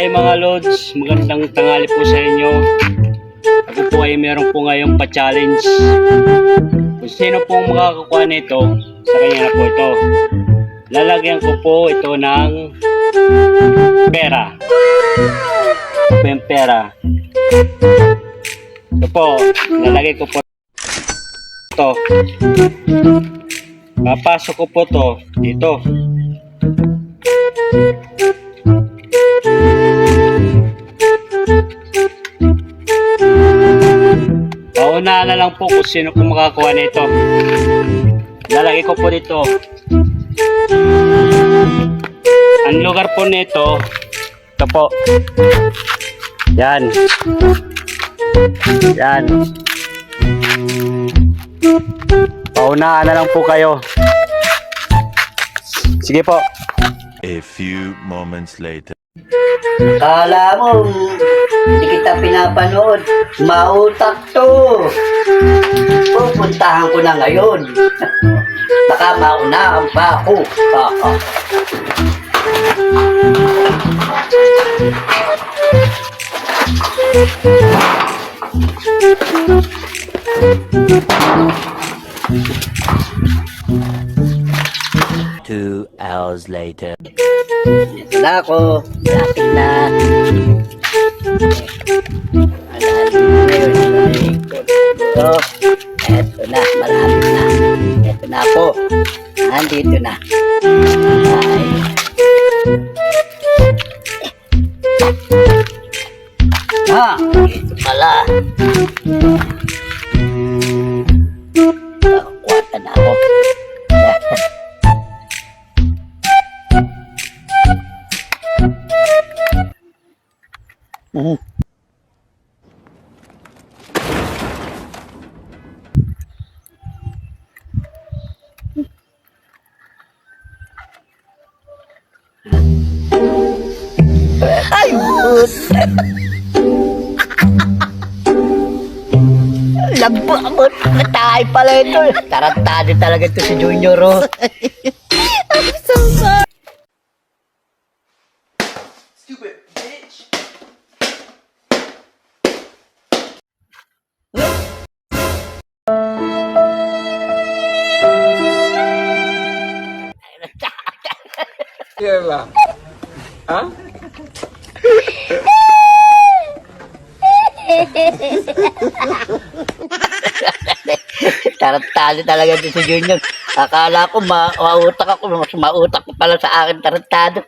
Hi mga Lods, magandang tanghali po sa inyo. Ako po ay meron po ngayong pa-challenge. Kung sino pong makakakuha nito, sa kanya na po ito. Lalagyan ko po ito ng pera. Ito po yung pera. Ito po, lalagay ko po ito. Papasok ko po ito dito. Paunahan na lang po kung sino po makakuha nito. Lalagay ko po dito. Ang lugar po nito, ito po. Yan. Yan. Paunahan na lang po kayo. Sige po. A few moments later. Kala mo, hindi kita pinapanood. Mautak to. Pupuntahan ko na ngayon. Baka maunahan pa ako. Two hours later. Ito na ako. Lapit na. Ito. Ito na. Malapit na. Ito na po. Nandito na. Ay. Ito pala. Nakakuha na ako. Ay, labot na tayo pala ito. Tarantado talaga ito si Junior, oh. I'm so sorry. Stupid bitch. Iya lah. Hah? Tarantado talaga ito si Junior. Akala ko mautak ako, mas mautak ko pala sa akin tarantado.